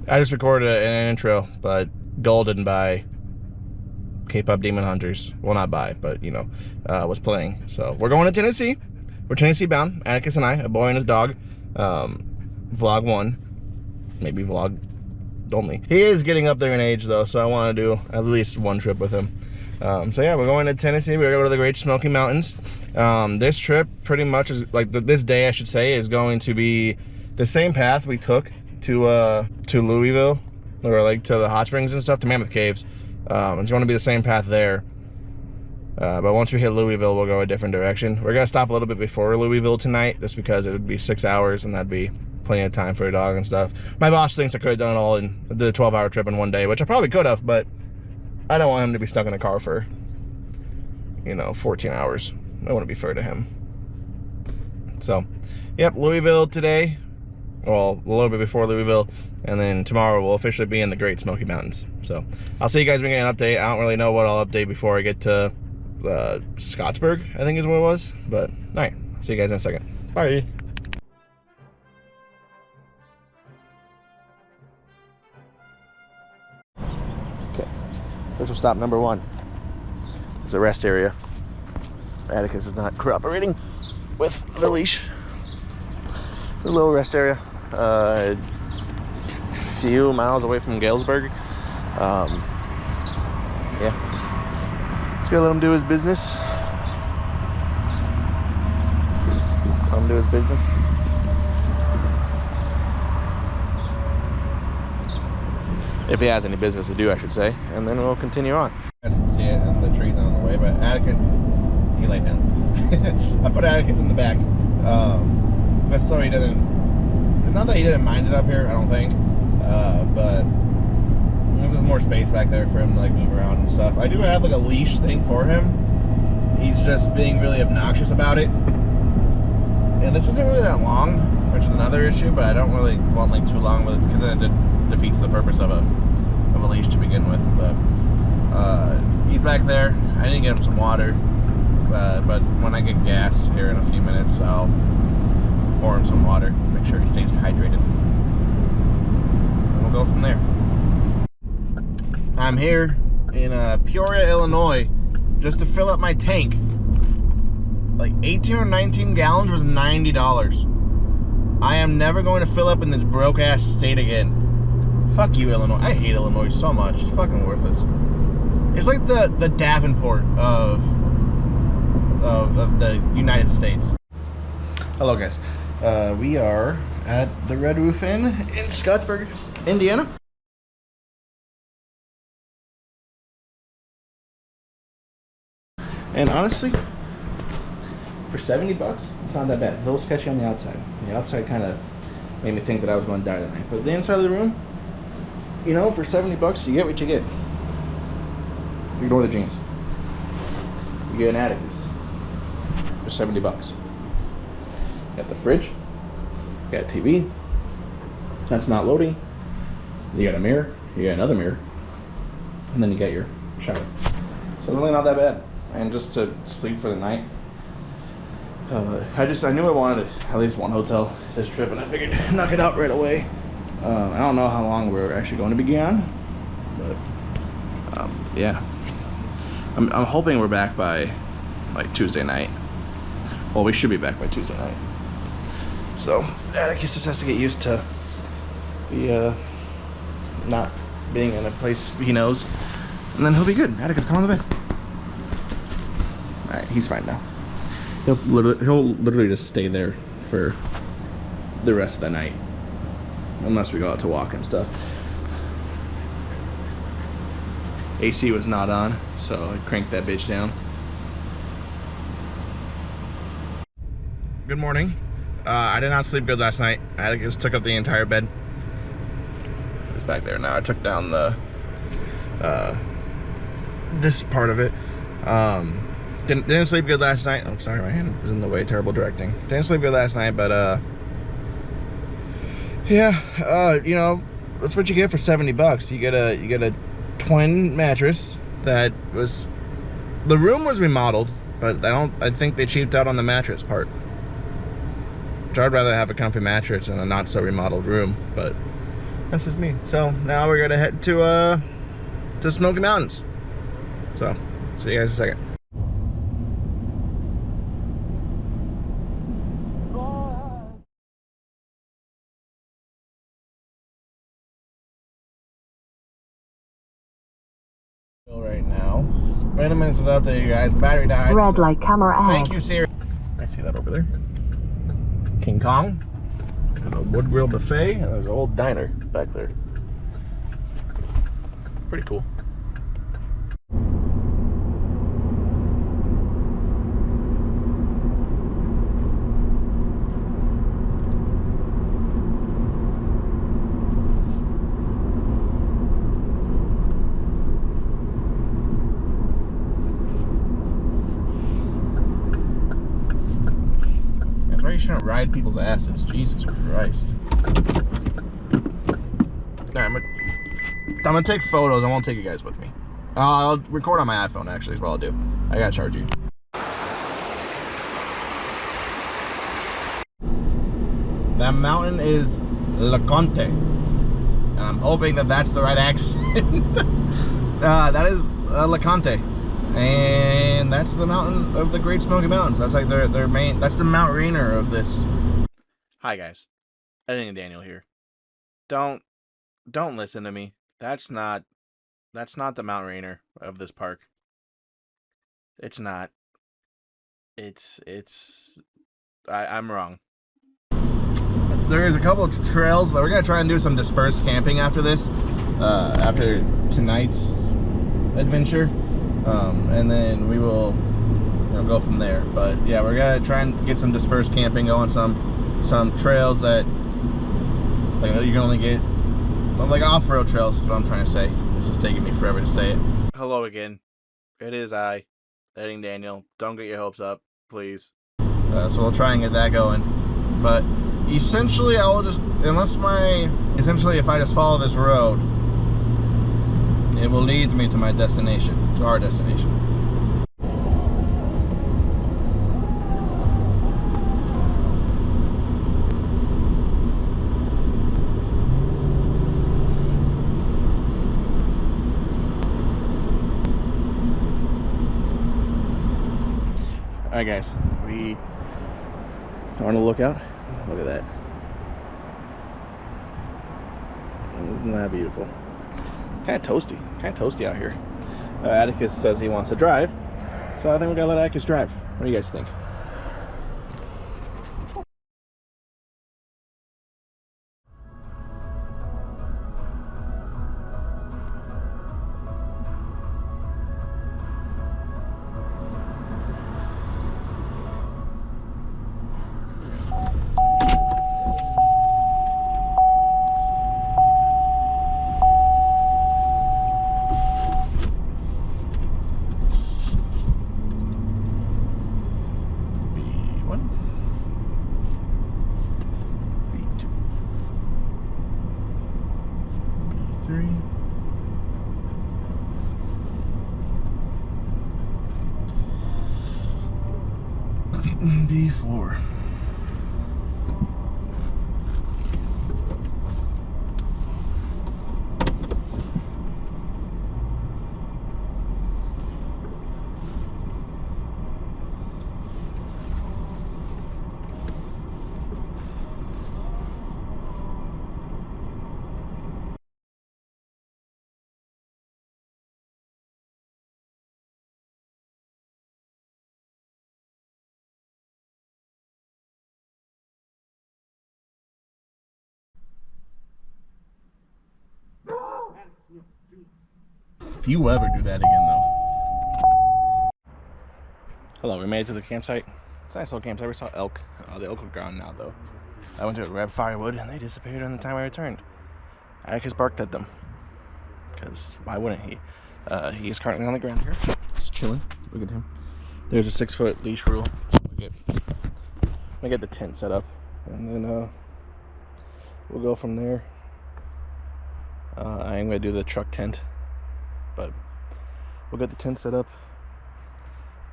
I just recorded an intro, but Gold didn't buy K-pop Demon Hunters. Well, not buy, but you know, was playing. So we're going to Tennessee. We're Tennessee bound. Atticus and I, a boy and his dog. Vlog 1, maybe vlog only. He is getting up there in age though, so I want to do at least one trip with him. So yeah, we're going to Tennessee. We're going to go to the Great Smoky Mountains. This trip pretty much is like this day, I should say, is going to be the same path we took to Louisville, or like to the hot springs and stuff, to Mammoth Caves. It's going to be the same path there. But once we hit Louisville, we'll go a different direction. We're gonna stop a little bit before Louisville tonight, just because it would be 6 hours, and that'd be plenty of time for a dog and stuff. My boss thinks I could have done it all in the 12-hour trip in one day, which I probably could have, but I don't want him to be stuck in a car for, you know, 14 hours. I want to be fair to him. So, yep, Louisville today. Well, a little bit before Louisville, and then tomorrow we'll officially be in the Great Smoky Mountains. So, I'll see you guys when we get an update. I don't really know what I'll update before I get to Scottsburg, I think is what it was. But, alright, see you guys in a second. Bye. Okay, official stop number 1. It's a rest area. Atticus is not cooperating with the leash. A little rest area. A few miles away from Galesburg. Yeah. Just gotta let him do his business. Let him do his business. If he has any business to do, I should say. And then we'll continue on. You guys can see it, and the tree's on the way, but Atticus, he laid down. I put Atticus in the back. Just so he didn't, it's not that he didn't mind it up here, I don't think, but there's just more space back there for him to like move around and stuff. I do have like a leash thing for him. He's just being really obnoxious about it. And this isn't really that long, which is another issue, but I don't really want like too long with it, because then it defeats the purpose of a leash to begin with. But he's back there. I didn't get him some water, but when I get gas here in a few minutes, I'll pour him some water, make sure he stays hydrated, and we'll go from there. I'm here in Peoria, Illinois, just to fill up my tank. Like 18 or 19 gallons was $90. I am never going to fill up in this broke ass state again. Fuck you, Illinois. I hate Illinois so much. It's fucking worthless. It's like the Davenport of the United States. Hello guys. We are at the Red Roof Inn in Scottsburg, Indiana. And honestly, for 70 bucks, it's not that bad. A little sketchy on the outside. The outside kind of made me think that I was going to die tonight. But the inside of the room, you know, for 70 bucks, you get what you get. Ignore the jeans. You get an Atticus for 70 bucks. You got the fridge, you got a TV, that's not loading, you got a mirror, you got another mirror, and then you got your shower. So really not that bad. And just to sleep for the night, I knew I wanted at least one hotel this trip, and I figured knock it out right away. I don't know how long we're actually going to be gone, but yeah. I'm hoping we're back by like Tuesday night. Well, we should be back by Tuesday night. So Atticus just has to get used to not being in a place he knows, and then he'll be good. Atticus, come on the bed. All right, he's fine now. He'll literally just stay there for the rest of the night, unless we go out to walk and stuff. AC was not on, so I cranked that bitch down. Good morning. I did not sleep good last night. Atticus took up the entire bed. It's back there now. I took down the this part of it. Didn't sleep good last night. I'm sorry, my hand was in the way. Terrible directing. Didn't sleep good last night, but yeah, you know, that's what you get for 70 bucks. You get a twin mattress that was, the room was remodeled, but I think they cheaped out on the mattress part. Which I'd rather have a comfy mattress in a not so remodeled room, but That's just me. So now we're gonna head to Smoky Mountains. So see you guys in a second. Right now, wait a minute to the update, you guys. The battery died. Red light, camera ahead. Thank you, Siri. I see that over there. King Kong. There's a wood grill buffet, and there's an old diner back there. Pretty cool. That's why you shouldn't ride people's asses. Jesus Christ. Alright, I'm gonna take photos. I won't take you guys with me. I'll record on my iPhone, actually, is what I'll do. I gotta charge you. That mountain is Le Conte. And I'm hoping that that's the right accent. That is Le Conte. And that's the mountain of the Great Smoky Mountains. That's like their main, that's the Mount Rainier of this. Hi guys, Editing Daniel here. Don't listen to me. That's not the Mount Rainier of this park. It's not. I'm wrong. There is a couple of trails that we're gonna try and do some dispersed camping after this, after tonight's adventure, and then we will, go from there. But yeah, we're gonna try and get some dispersed camping, go on some trails that like you can only get, like off-road trails is what I'm trying to say. This is taking me forever to say it. Hello again. It is I, Editing Daniel. Don't get your hopes up, please. So we'll try and get that going. But essentially, I will just, essentially if I just follow this road, it will lead me to my destination, to our destination. Alright guys, we are on the lookout. Look at that. Isn't that beautiful? Kind of toasty out here. Atticus says he wants to drive, so I think we gotta let Atticus drive. What do you guys think? B4. If you ever do that again, though. Hello, we made it to the campsite. It's a nice little campsite. We saw elk. The elk are gone now, though. I went to grab firewood, and they disappeared in the time I returned. Atticus barked at them, because why wouldn't he? He's currently on the ground here, just chilling. Look at him. There's a 6-foot leash rule. So I get the tent set up, and then we'll go from there. I am gonna do the truck tent, but we'll get the tent set up,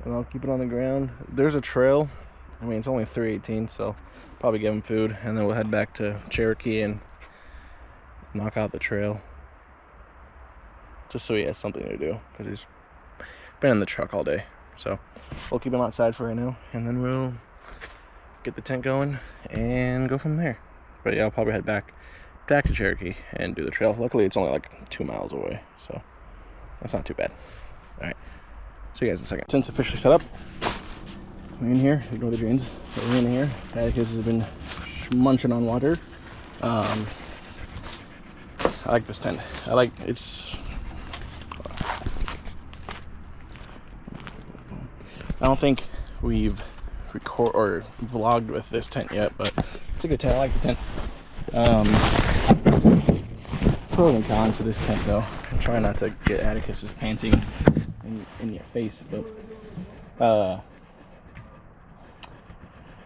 and I'll keep it on the ground. There's a trail. I mean, it's only 3:18, so probably give him food, and then we'll head back to Cherokee and knock out the trail, just so he has something to do, because he's been in the truck all day. So we'll keep him outside for right now, and then we'll get the tent going and go from there. But yeah, I'll probably head back to Cherokee and do the trail. Luckily it's only like 2 miles away, so that's not too bad. All right, see you guys in a second. Tent's officially set up. We're in here. Ignore the drains. We're in here. Atticus has been munching on water. I like this tent. I don't think we've vlogged with this tent yet, but it's a good tent. I like the tent. Pros and cons to this tent though. I'm trying not to get Atticus's panting in your face, but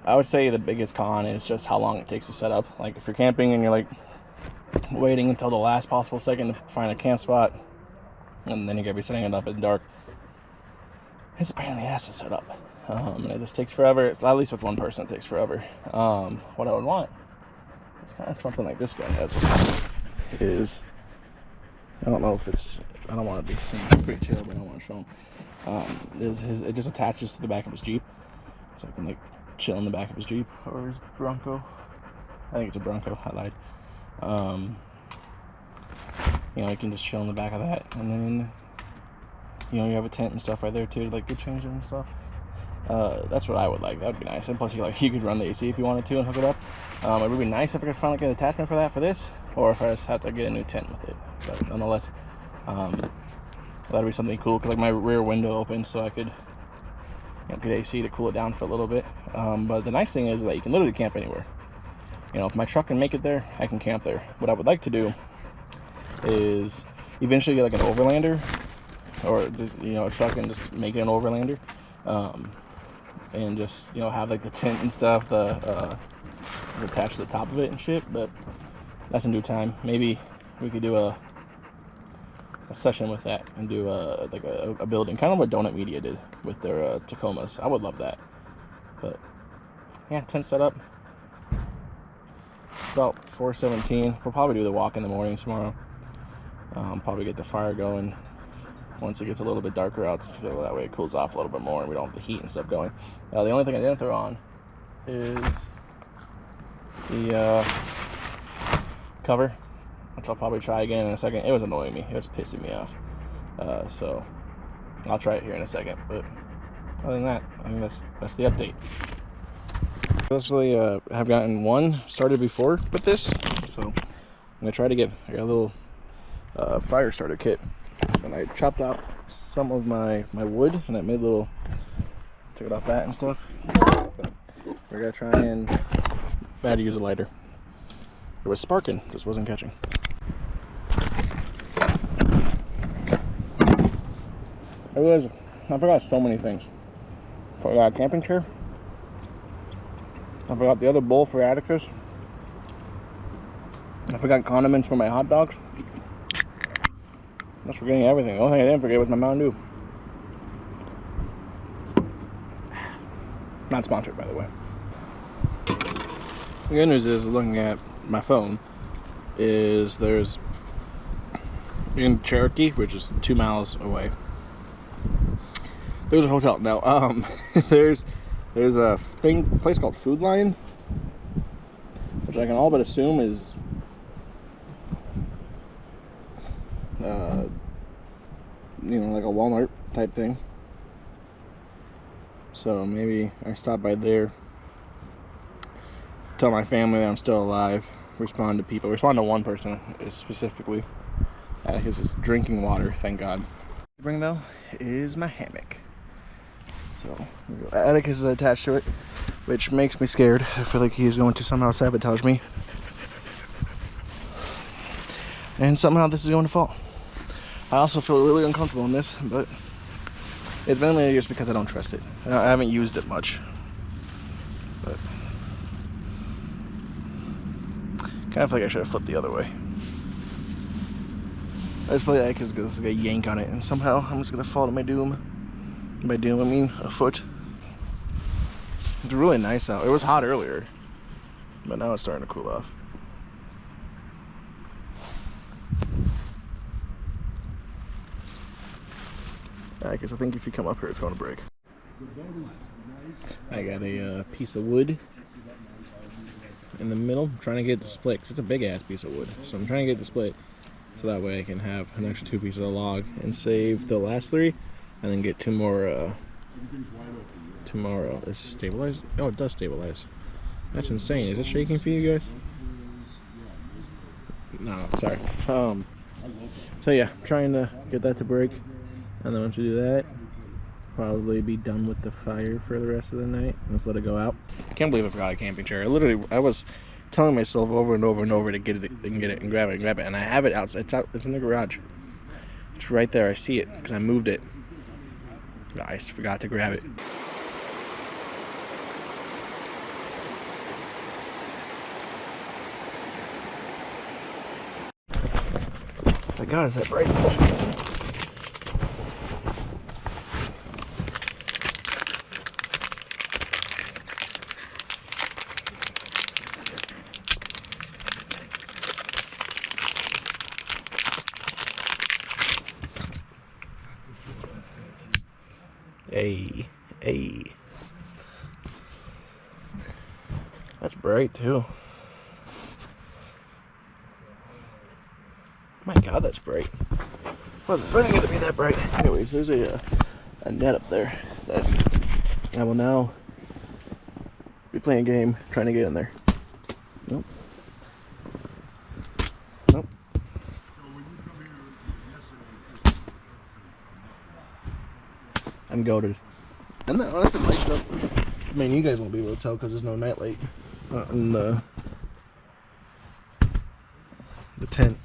I would say the biggest con is just how long it takes to set up. Like if you're camping and you're like waiting until the last possible second to find a camp spot, and then you're gonna be setting it up in the dark, it's a pain in the ass to set up. And it just takes forever. It's at least with one person it takes forever. What I would want is kind of something like this guy has. Is, I don't know if it's, I don't want to be seen, it's pretty chill, but I don't want to show him. It just attaches to the back of his Jeep, so I can like chill in the back of his Jeep or his Bronco. I think it's a Bronco, I lied. You know, you can just chill in the back of that, and then you know, you have a tent and stuff right there too, like get changed and stuff. That's what I would like. That would be nice. And plus, you could run the AC if you wanted to and hook it up. It would be nice if I could find like an attachment for this, or if I just have to get a new tent with it. But nonetheless, that'd be something cool, because like my rear window opens, so I could get AC to cool it down for a little bit. But the nice thing is that you can literally camp anywhere. You know, if my truck can make it there, I can camp there. What I would like to do is eventually get like an overlander, or just, you know, a truck and just make it an overlander, and just, you know, have like the tent and stuff attached to the top of it and shit. But that's in due time. Maybe we could do a session with that and do like a building, kind of what Donut Media did with their Tacomas. I would love that. But yeah, tent set up. It's about 4:17. We'll probably do the walk in the morning tomorrow. Probably get the fire going once it gets a little bit darker out, so that way it cools off a little bit more and we don't have the heat and stuff going. The only thing I didn't throw on is the cover, which I'll probably try again in a second. It was annoying me. It was pissing me off. So I'll try it here in a second. But other than that, I think that's the update. Successfully have gotten one started before with this, so I'm gonna try it again. I got a little fire starter kit, and I chopped out some of my wood, and I made a little, took it off that and stuff. But we're gonna try and, I had to use a lighter. It was sparking, just wasn't catching. I realized I forgot so many things. I forgot a camping chair. I forgot the other bowl for Atticus. I forgot condiments for my hot dogs. I was forgetting everything. The only thing I didn't forget was my Mountain Dew. Not sponsored, by the way. The good news is, looking at my phone, is there's, in Cherokee, which is 2 miles away, there's a hotel. Now, there's a place called Food Lion, which I can all but assume is you know, like a Walmart type thing. So maybe I stop by there, tell my family that I'm still alive, respond to people, respond to one person specifically. His is drinking water, thank God. The bring though is my hammock. So Atticus is attached to it, which makes me scared. I feel like he's going to somehow sabotage me, and somehow this is going to fall. I also feel really uncomfortable in this, but it's mainly just because I don't trust it. I haven't used it much, but kind of feel like I should have flipped the other way. I just feel like Atticus is gonna yank on it, and somehow I'm just gonna fall to my doom. By doom, I mean a foot. It's really nice out. It was hot earlier, but now it's starting to cool off. Because I think if you come up here, it's going to break. I got a piece of wood in the middle. I'm trying to get it to split because it's a big ass piece of wood. So I'm trying to get it to split so that way I can have an extra 2 pieces of log and save the last 3 and then get 2 more tomorrow. Is it stabilized? Oh, it does stabilize. That's insane. Is it shaking for you guys? No, sorry. So yeah, trying to get that to break, and then once we do that, probably be done with the fire for the rest of the night. Let's let it go out. Can't believe I forgot a camping chair. I was telling myself over and over and over to get it and grab it, and I have it outside. It's in the garage. It's right there. I see it because I moved it. I just forgot to grab it. My God, is that bright? Hey. That's bright too. My God, that's bright. Wasn't expecting it to be that bright. Anyways, there's a net up there that I will now be playing a game trying to get in there. Nope. I'm goated. And that honestly lights up. I mean, you guys won't be able to tell because there's no night light in the tent,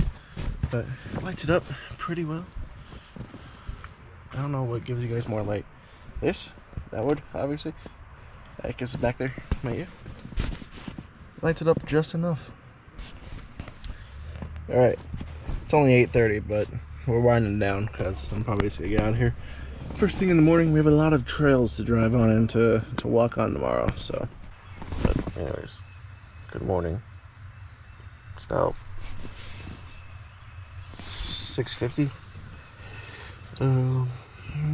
but it lights it up pretty well. I don't know what gives you guys more light. This? That would, obviously. I guess it's back there, might you? Lights it up just enough. Alright. It's only 8:30, but we're winding down because I'm probably just gonna get out of here. First thing in the morning, we have a lot of trails to drive on and to walk on tomorrow, so. But anyways, good morning. It's about 6:50. The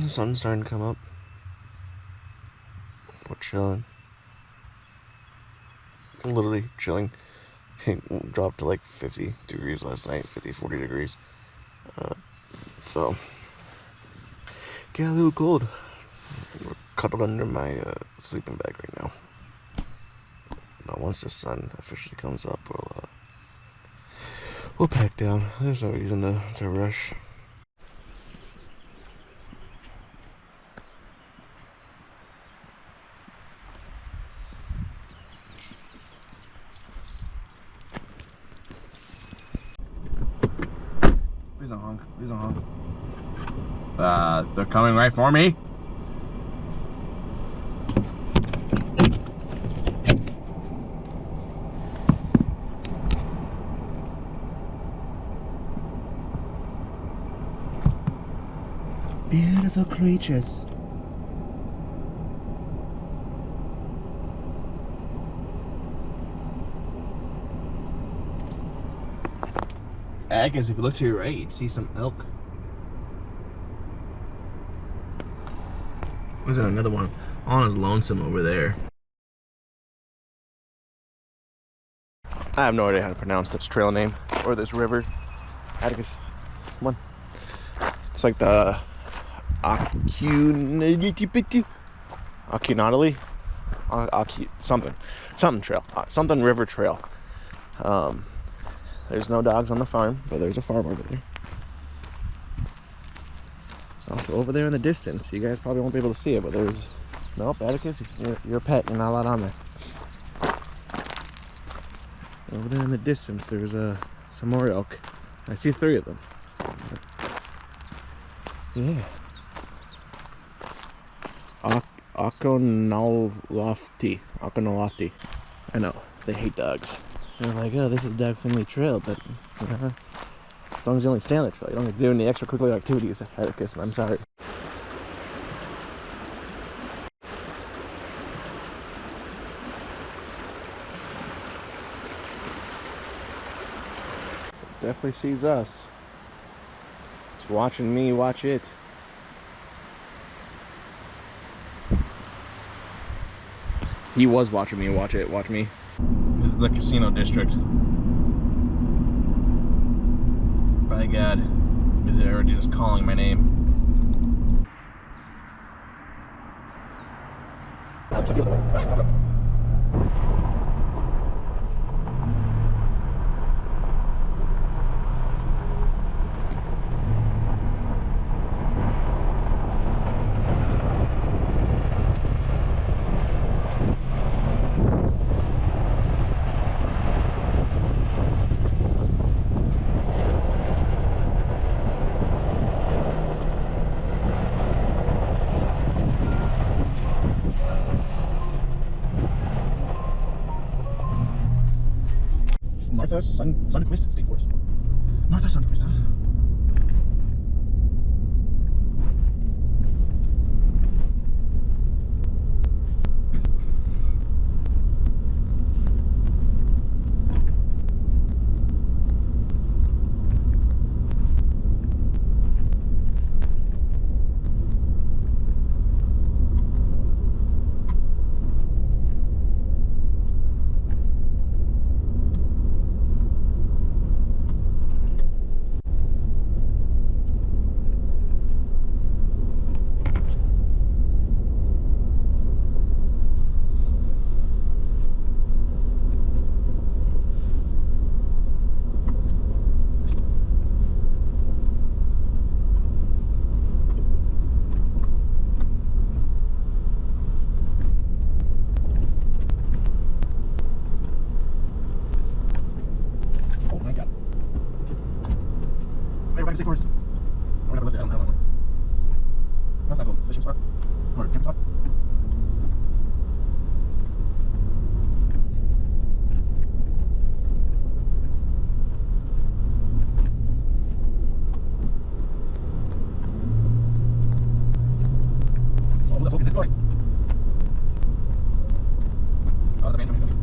sun's starting to come up. We're chilling. Literally chilling. It dropped to like 50 degrees last night, 40 degrees. So, get a little cold. We're cuddled under my sleeping bag right now. But once the sun officially comes up, we'll pack down. There's no reason to rush. Please don't honk. Please don't honk. They're coming right for me. Beautiful creatures. I guess if you look to your right, you'd see some elk. Was there another one? On his lonesome over there. I have no idea how to pronounce this trail name or this river. Atticus, come on. It's like the something trail, something river trail. There's no dogs on the farm, but there's a farm over there. Also over there in the distance, you guys probably won't be able to see it, but there's, nope, Atticus, you're a pet, you're not allowed on there. Over there in the distance, there's some more elk. I see 3 of them. Yeah. Okonolofty. I know, they hate dogs. They're like, oh, this is a dog-friendly trail, but as long as you only stay on the trail, you don't have to do any extracurricular activities, Atticus, and I'm sorry. Definitely sees us. It's watching me watch it. He was watching me. Watch it. Watch me. This is the casino district. By God, is it already just calling my name? Martha Sundquist State Forest. Martha Sundquist, huh? State Forest. Or whatever, I don't know. That's a nice little fishing spot. Or camp spot. Oh, who the fuck is this boy? Oh, the man coming.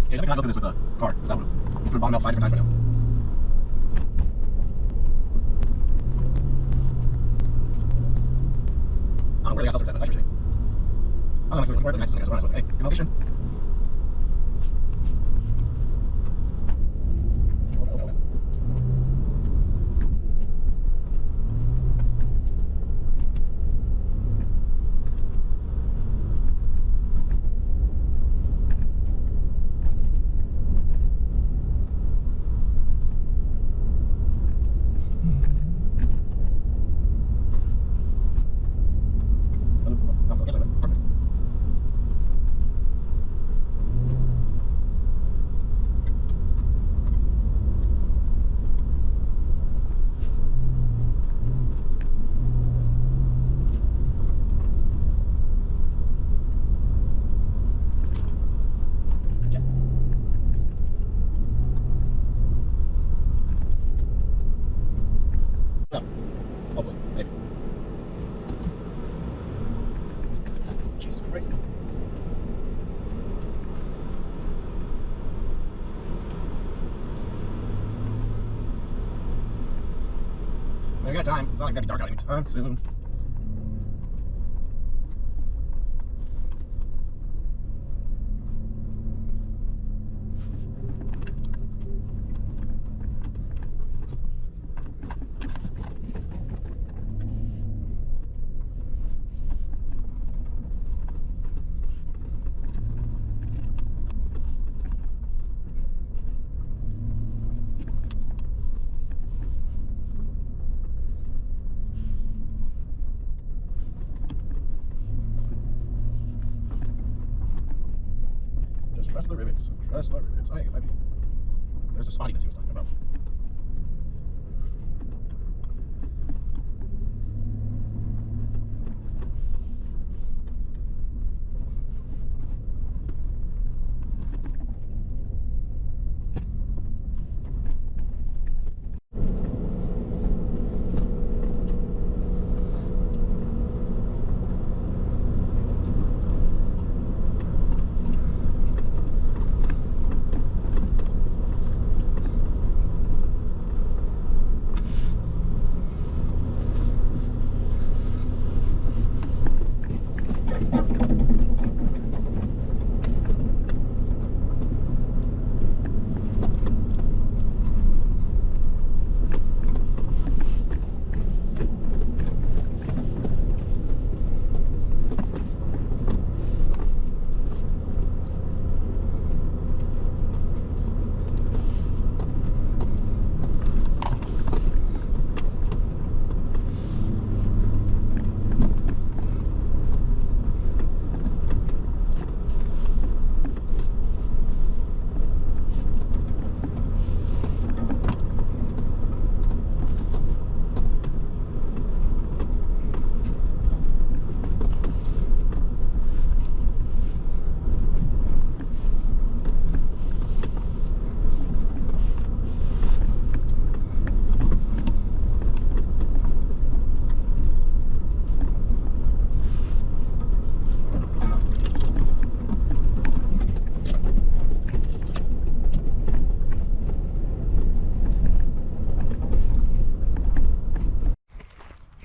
Yeah, definitely not go through this with a car. That would have bottomed out 5 different times by now. I don't know where they got stuff like that. That's interesting. I don't know if where the next thing is. Hey, good location. No. Hopefully. Maybe. Jesus Christ. We got time. It's not like it's gonna be dark out anytime soon. Trust the rivets. Trust the rivets. Oh, hey, it might be. There's a spottiness he was talking about.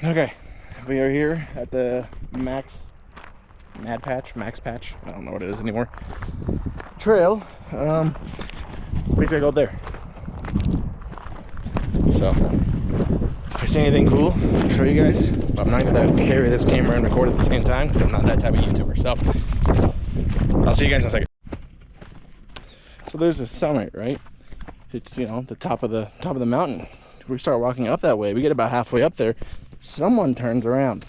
Okay, we are here at the Max Patch, I don't know what it is anymore, trail. We gotta go up there. So, if I see anything cool, I'll show you guys. But I'm not gonna carry this camera and record at the same time because I'm not that type of YouTuber. So, I'll see you guys in a second. So there's a summit, right? It's, you know, the top of the mountain. We start walking up that way. We get about halfway up there. Someone turns around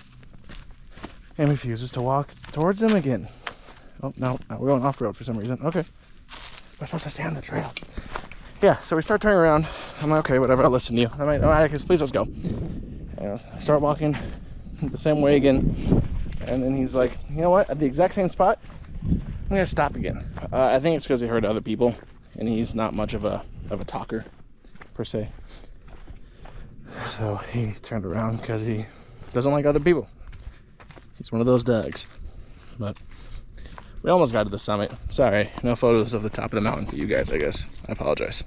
and refuses to walk towards them again. Oh, no, we're going off-road for some reason. Okay. We're supposed to stay on the trail. Yeah, so we start turning around. I'm like, okay, whatever, I'll listen to you. I'm like, no, Atticus, please, let's go. And I start walking the same way again. And then he's like, you know what? At the exact same spot, I'm gonna stop again. I think it's because he heard other people, and he's not much of a talker, per se. So he turned around because he doesn't like other people. He's one of those dogs. But we almost got to the summit. Sorry, no photos of the top of the mountain for you guys, I guess. I apologize.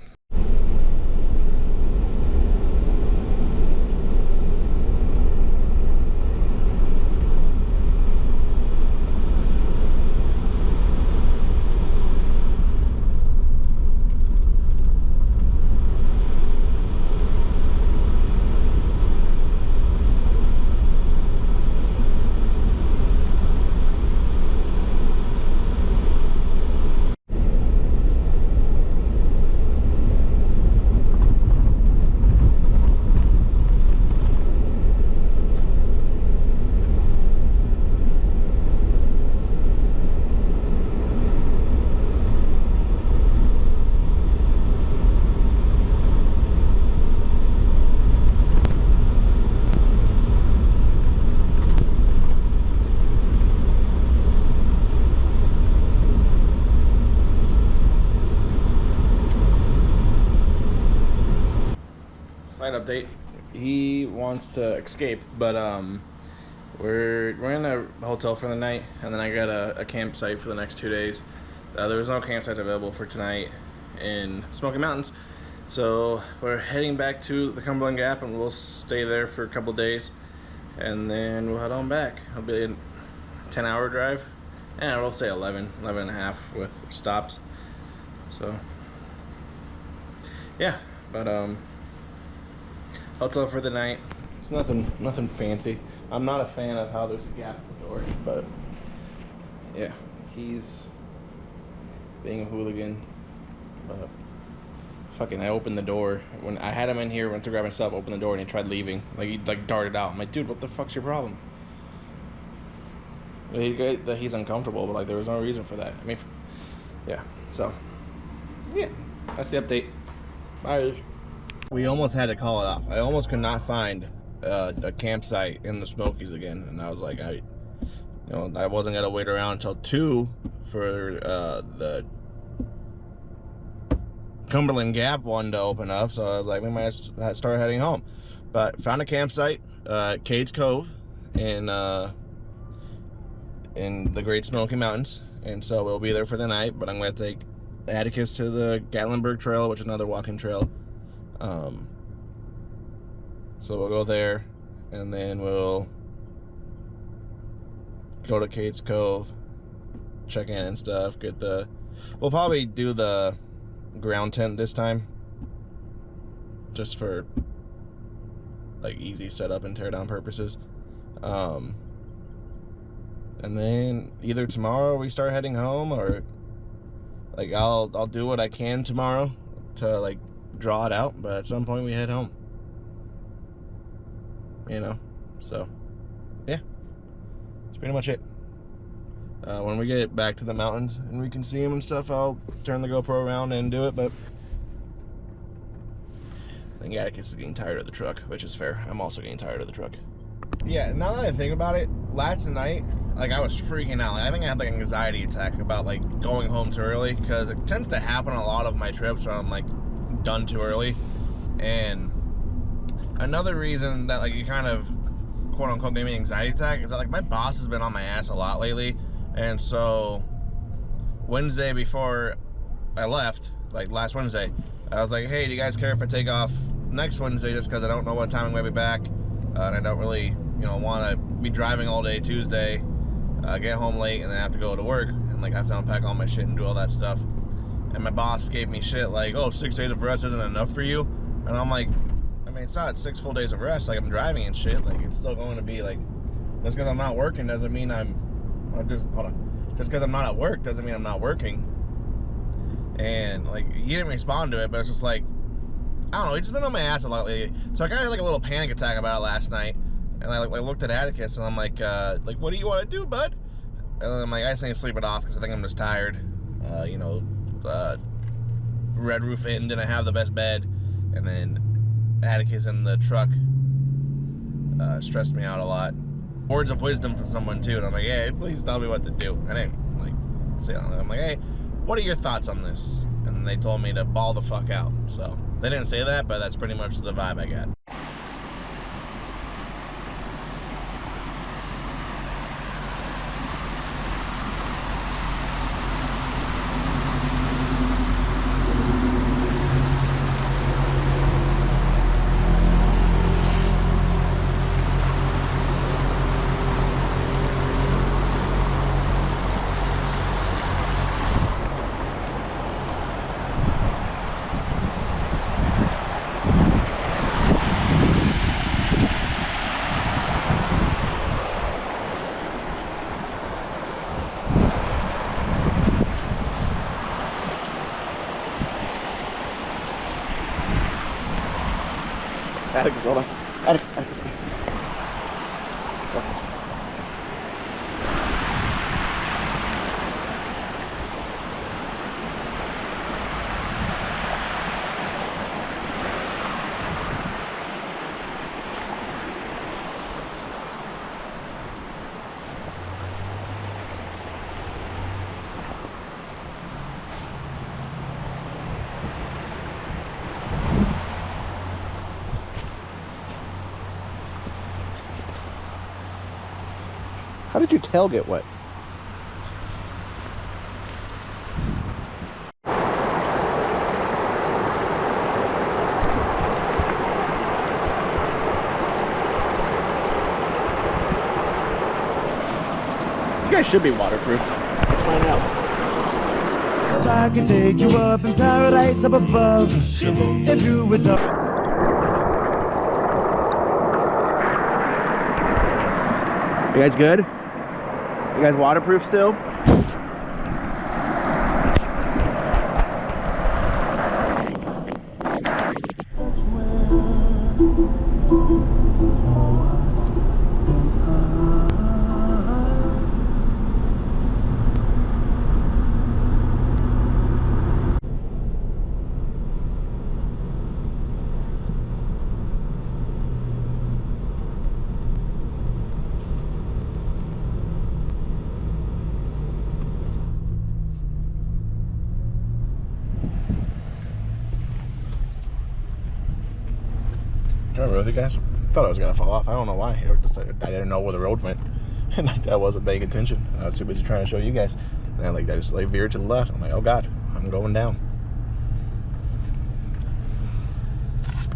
Slight update. He wants to escape, but we're in a hotel for the night, and then I got a campsite for the next 2 days. There was no campsites available for tonight in Smoky Mountains, so we're heading back to the Cumberland Gap, and we'll stay there for a couple days, and then we'll head on back. It'll be a 10-hour drive, and we'll say 11 and a half with stops. So yeah, but hotel for the night. It's nothing fancy. I'm not a fan of how there's a gap at the door, but yeah, he's being a hooligan. But fucking, I opened the door when I had him in here, went to grab myself, opened the door, and he tried leaving. Like, he darted out. I'm like, dude, what the fuck's your problem? He's uncomfortable, but like, there was no reason for that. I mean, yeah. So yeah, that's the update. Bye. We almost had to call it off. I almost could not find a campsite in the Smokies again, and I was like, I wasn't gonna wait around until 2 for the Cumberland Gap one to open up. So I was like, we might start heading home. But found a campsite, Cades Cove, in the Great Smoky Mountains, and so we'll be there for the night. But I'm gonna take Atticus to the Gatlinburg Trail, which is another walking trail. So we'll go there, and then we'll go to Cades Cove, check in and stuff, we'll probably do the ground tent this time, just for like easy setup and tear down purposes. And then either tomorrow we start heading home, or like I'll do what I can tomorrow to like draw it out, but at some point we head home, you know. So yeah, that's pretty much it. When we get back to the mountains and we can see them and stuff, I'll turn the GoPro around and do it. But I think Atticus is getting tired of the truck, which is fair. I'm also getting tired of the truck. Yeah, now that I think about it, last night, like, I was freaking out. Like, I think I had like an anxiety attack about like going home too early, because it tends to happen on a lot of my trips where I'm like done too early. And another reason that like you kind of quote unquote gave me an anxiety attack is that like my boss has been on my ass a lot lately. And so Wednesday before I left, like last Wednesday, I was like, hey, do you guys care if I take off next Wednesday, just because I don't know what time I'm going to be back? and I don't really, you know, want to be driving all day Tuesday, get home late, and then have to go to work, and like I have to unpack all my shit and do all that stuff. And my boss gave me shit like, oh, 6 days of rest isn't enough for you, and I'm like, I mean, it's not 6 full days of rest. Like, I'm driving and shit. Like, it's still going to be like, just because I'm not working doesn't mean just because I'm not at work doesn't mean I'm not working. And like, he didn't respond to it, but it's just like, I don't know, he's just been on my ass a lot lately. So I kind of had like a little panic attack about it last night, and I like looked at Atticus, and I'm like, what do you want to do, bud? And I'm like, I just need to sleep it off because I think I'm just tired. You know, Red Roof Inn didn't have the best bed, and then Atticus in the truck stressed me out a lot. Words of wisdom from someone too, and I'm like, hey, please tell me what to do. I didn't like say it. I'm like, hey, what are your thoughts on this? And they told me to ball the fuck out. So they didn't say that, but that's pretty much the vibe I got. Atticus, hold on. Atticus. How did your tail get wet? You guys should be waterproof. Let's find out. I can take you up in paradise up above. If you were to... You guys good? You guys waterproof still? Remember with you guys? Thought I was gonna fall off. I don't know why. I didn't know where the road went, and I wasn't paying attention. I was too busy trying to show you guys. And then I just veered to the left. I'm like, oh god, I'm going down.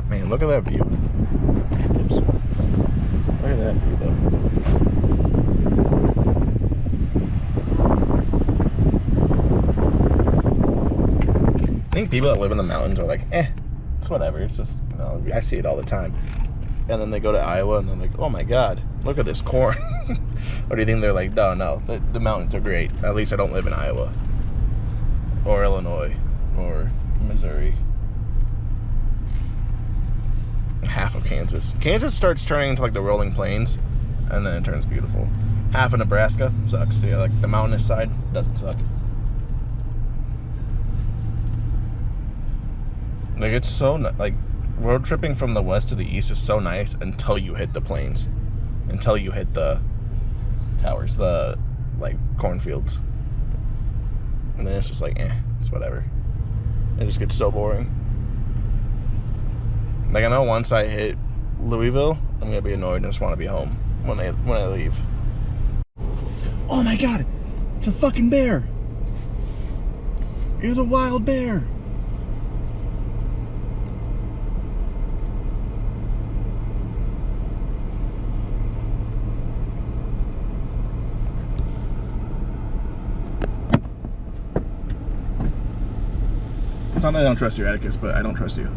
Man, look at that view. Oops. Look at that view, though. I think people that live in the mountains are like, it's whatever. It's just, you know, I see it all the time. And then they go to Iowa and they're like, oh my god, look at this corn. Or do you think they're like, no, the mountains are great. At least I don't live in Iowa or Illinois or Missouri. Half of Kansas. Kansas starts turning into like the rolling plains, and then it turns beautiful. Half of Nebraska sucks. Yeah, like the mountainous side doesn't suck. Like, it's so, like, road tripping from the west to the east is so nice until you hit the plains. Until you hit the towers, the, like, cornfields. And then it's just like, it's whatever. It just gets so boring. Like, I know once I hit Louisville, I'm gonna be annoyed and just want to be home when I leave. Oh my god! It's a fucking bear! It was a wild bear! It's not that I don't trust you, Atticus, but I don't trust you.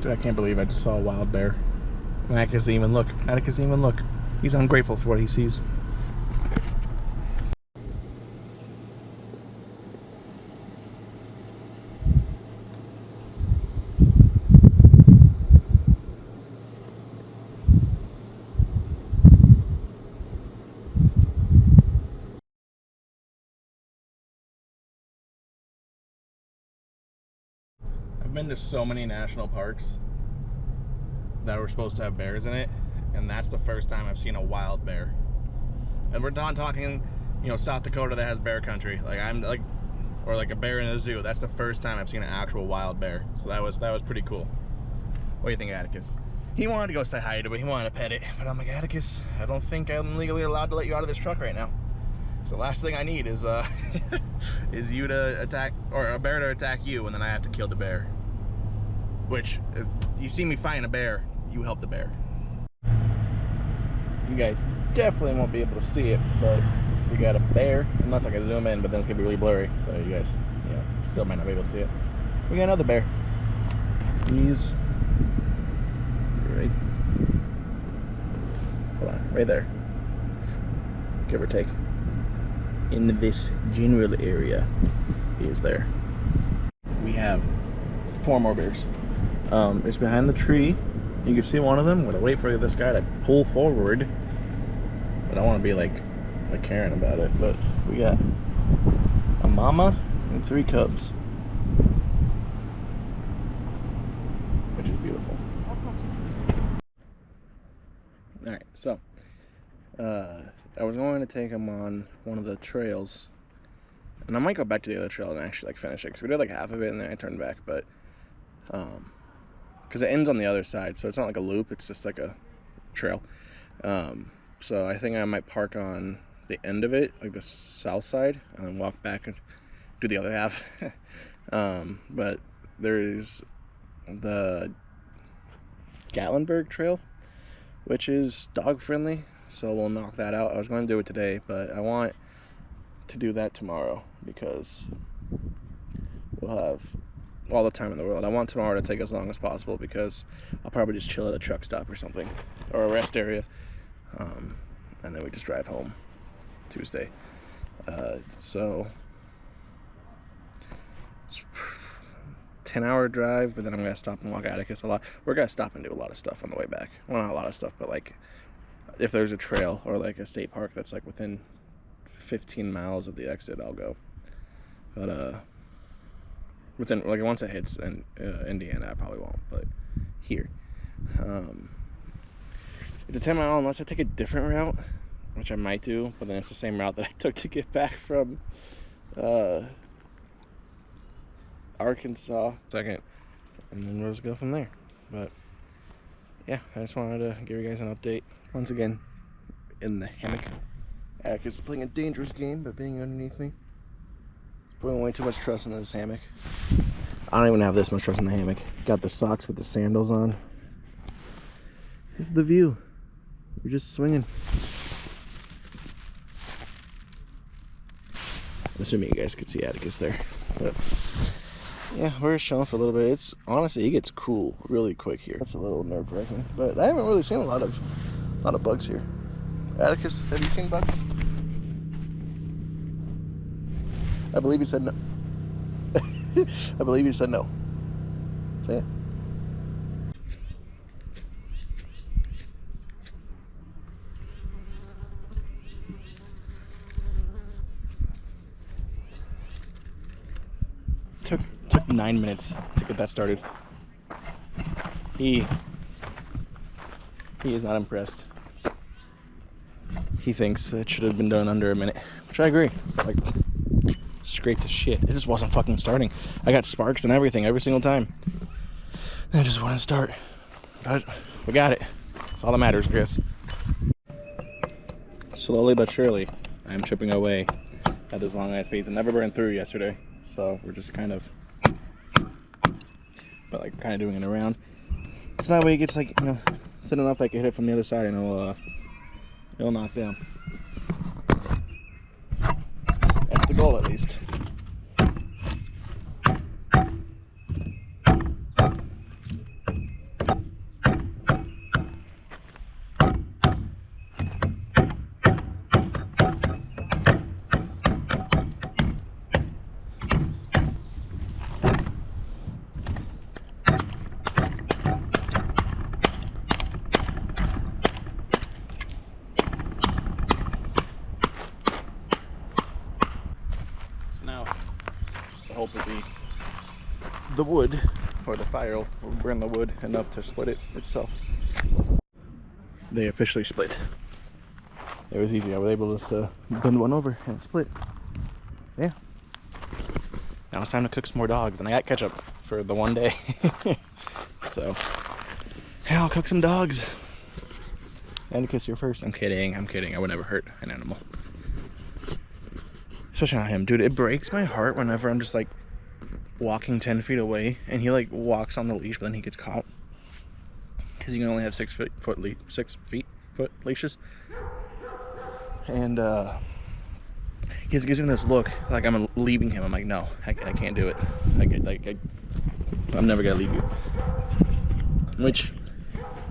Dude, I can't believe I just saw a wild bear. And Atticus didn't even look. Atticus didn't even look. He's ungrateful for what he sees. I've been to so many national parks that were supposed to have bears in it, and that's the first time I've seen a wild bear. And we're not talking, you know, South Dakota that has bear country, or like a bear in a zoo. That's the first time I've seen an actual wild bear. So that was pretty cool. What do you think, Atticus? He wanted to go say hi to it. He wanted to pet it, but I'm like, Atticus, I don't think I'm legally allowed to let you out of this truck right now. So the last thing I need is is you to attack, or a bear to attack you, and then I have to kill the bear. Which, if you see me fighting a bear, you help the bear. You guys definitely won't be able to see it, but we got a bear, unless I can zoom in, but then it's gonna be really blurry, so you guys, still might not be able to see it. We got another bear. He's right there, give or take. In this general area, he is there. We have 4 more bears. It's behind the tree. You can see one of them. I'm gonna wait for this guy to pull forward, but I want to be like Karen about it. But we got a mama and 3 cubs, which is beautiful. All right, so I was going to take him on one of the trails, and I might go back to the other trail and actually finish it, because we did half of it and then I turned back, but because it ends on the other side, so it's not like a loop, it's just like a trail. So I think I might park on the end of it, like the south side, and then walk back and do the other half. But there's the Gatlinburg Trail, which is dog friendly, so we'll knock that out. I was going to do it today, but I want to do that tomorrow because we'll have all the time in the world. I want tomorrow to take as long as possible because I'll probably just chill at a truck stop or something, or a rest area, and then we just drive home Tuesday. So it's 10-hour drive, but then I'm gonna stop and walk Atticus a lot. We're gonna stop and do a lot of stuff on the way back. Well, not a lot of stuff, but if there's a trail or a state park that's within 15 miles of the exit, I'll go. But within once it hits Indiana, I probably won't. But here, it's a 10-mile unless I take a different route, which I might do. But then it's the same route that I took to get back from Arkansas. Second, and then we'll just go from there. But yeah, I just wanted to give you guys an update once again in the hammock. Atticus is playing a dangerous game by being underneath me. Putting way too much trust in this hammock. I don't even have this much trust in the hammock. Got the socks with the sandals on. This is the view. We're just swinging. I'm assuming you guys could see Atticus there. But yeah, we're just chilling for a little bit. It's honestly, it gets cool really quick here. That's a little nerve-wracking, but I haven't really seen a lot of bugs here. Atticus, have you seen bugs? I believe you said no. I believe you said no. Say it. Took 9 minutes to get that started. He is not impressed. He thinks that should have been done under a minute, which I agree. Like, scraped to shit. It just wasn't fucking starting. I got sparks and everything every single time. It just wouldn't start. But we got it. That's all that matters, I guess. Slowly but surely, I'm chipping away at this long ass piece. It never burned through yesterday, so we're just kind of, but like kind of doing it around. So that way it gets like, you know, thin enough that I can hit it from the other side and it'll knock down. That's the goal, at least. Hope would be the wood or the fire will burn the wood enough to split it itself. They officially split. It was easy. I was able just to bend one over and split. Yeah. Now it's time to cook some more dogs, and I got ketchup for the one day. So yeah, I'll cook some dogs. Atticus, you're first. I'm kidding. I would never hurt an animal. Especially not him. Dude, it breaks my heart whenever I'm just like walking 10 feet away and he like walks on the leash, but then he gets caught. Because you can only have 6 foot leashes. And he just gives me this look like I'm leaving him. I'm like, no, I can't do it. I'm never gonna leave you. Which,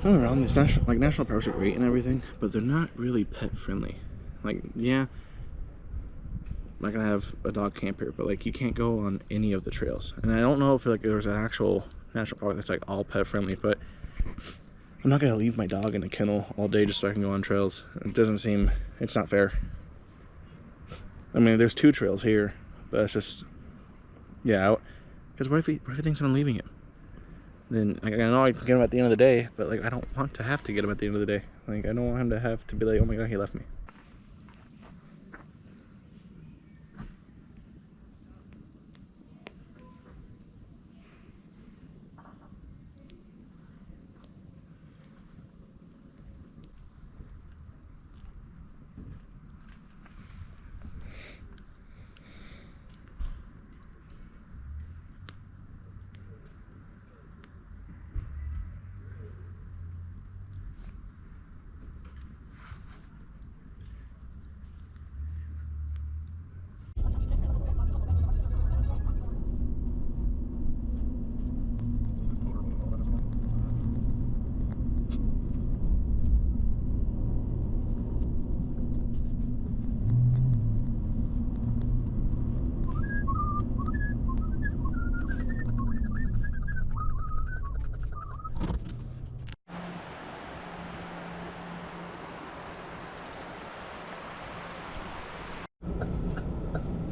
don't get me wrong, these national parks are great and everything, but they're not really pet friendly. Like, yeah, I'm not gonna have a dog camp here, but like you can't go on any of the trails. And I don't know if like there's an actual national park that's like all pet friendly, but I'm not gonna leave my dog in a kennel all day just so I can go on trails. It doesn't seem, it's not fair. I mean, there's 2 trails here, but it's just, yeah. Because what if he thinks I'm leaving him? Then like, I know I can get him at the end of the day, but like I don't want to have to get him at the end of the day. Like I don't want him to have to be like, oh my god, he left me.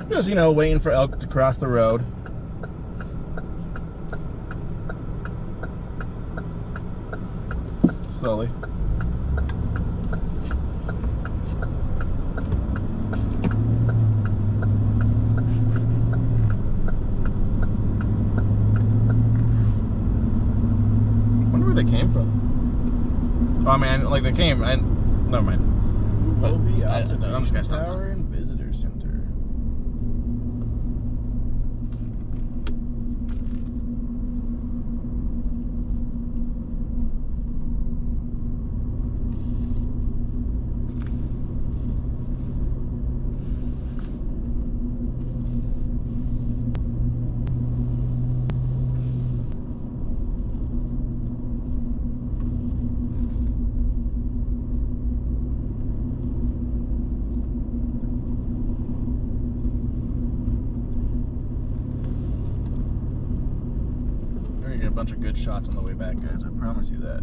Just, you know, waiting for elk to cross the road. Slowly. I wonder where they came from. Oh, I mean, like they came, never mind. Will be I'm just gonna stop. Tower and Visitor Center. bunch of good shots on the way back, guys. I promise you that.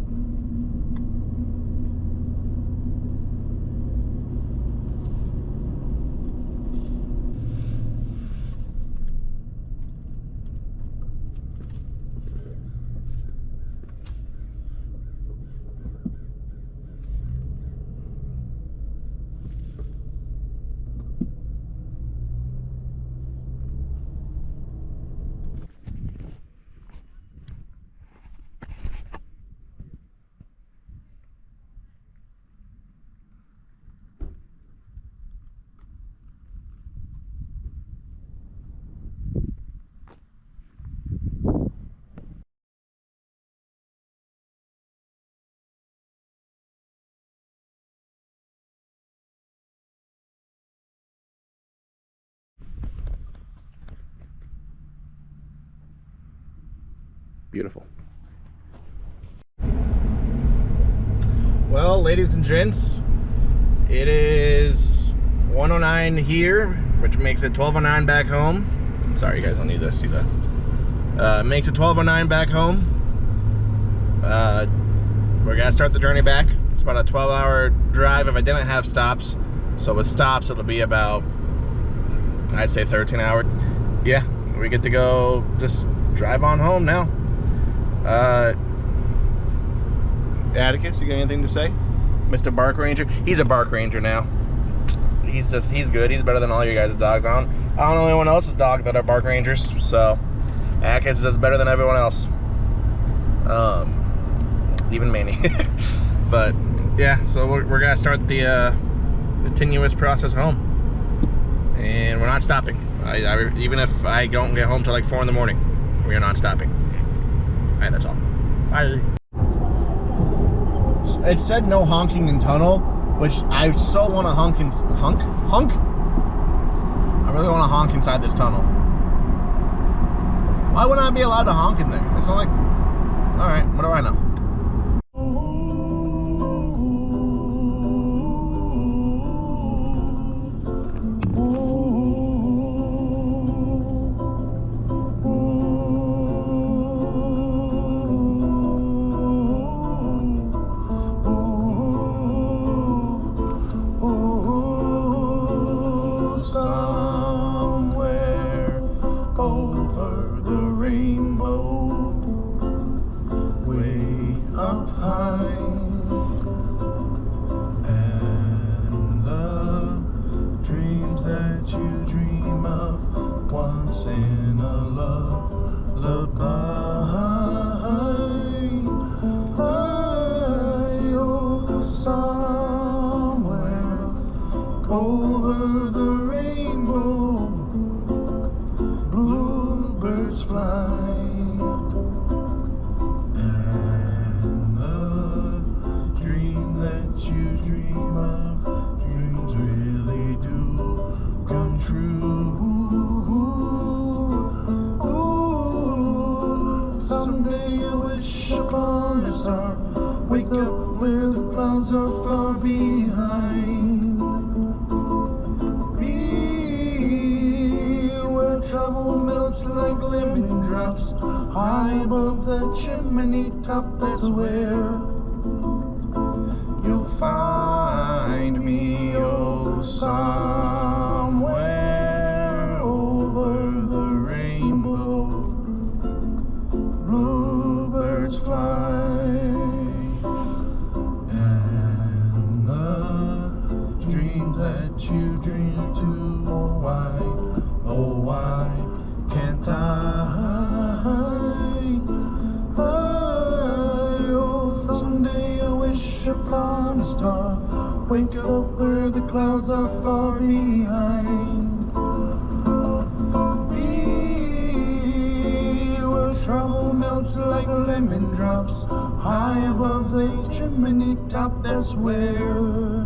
Beautiful. Well, ladies and gents, it is 1:09 here, which makes it 12:09 back home. Sorry, you guys don't need to see that. Makes it 12:09 back home. We're gonna start the journey back. It's about a 12-hour drive if I didn't have stops. So with stops, it'll be about, I'd say 13 hours. Yeah, we get to go just drive on home now. Atticus, you got anything to say? Mr. Bark Ranger? He's a Bark Ranger now. He's good. He's better than all your guys' dogs. I don't know anyone else's dog that are Bark Rangers, so Atticus is better than everyone else. Even Manny. But yeah, so we're gonna start the continuous process home, and we're not stopping. Even if I don't get home till like 4 in the morning, we are not stopping. Alright, that's all. Bye. It said no honking in tunnel, which I so want to honk. I really want to honk inside this tunnel. Why wouldn't I be allowed to honk in there? It's not like, all right, what do I know? Over the rainbow, bluebirds fly, and the dream that you dream of, dreams really do come true. Ooh, someday I wish upon a star, wake up where the clouds are far behind. Trouble melts like lemon drops high above the chimney top. That's where you'll find me, oh, somewhere over the rainbow. Bluebirds fly, and the dreams that you dream too. Oh, why can't oh, someday I wish upon a star, wake up where the clouds are far behind. Be where trouble melts like lemon drops high above the chimney top. That's where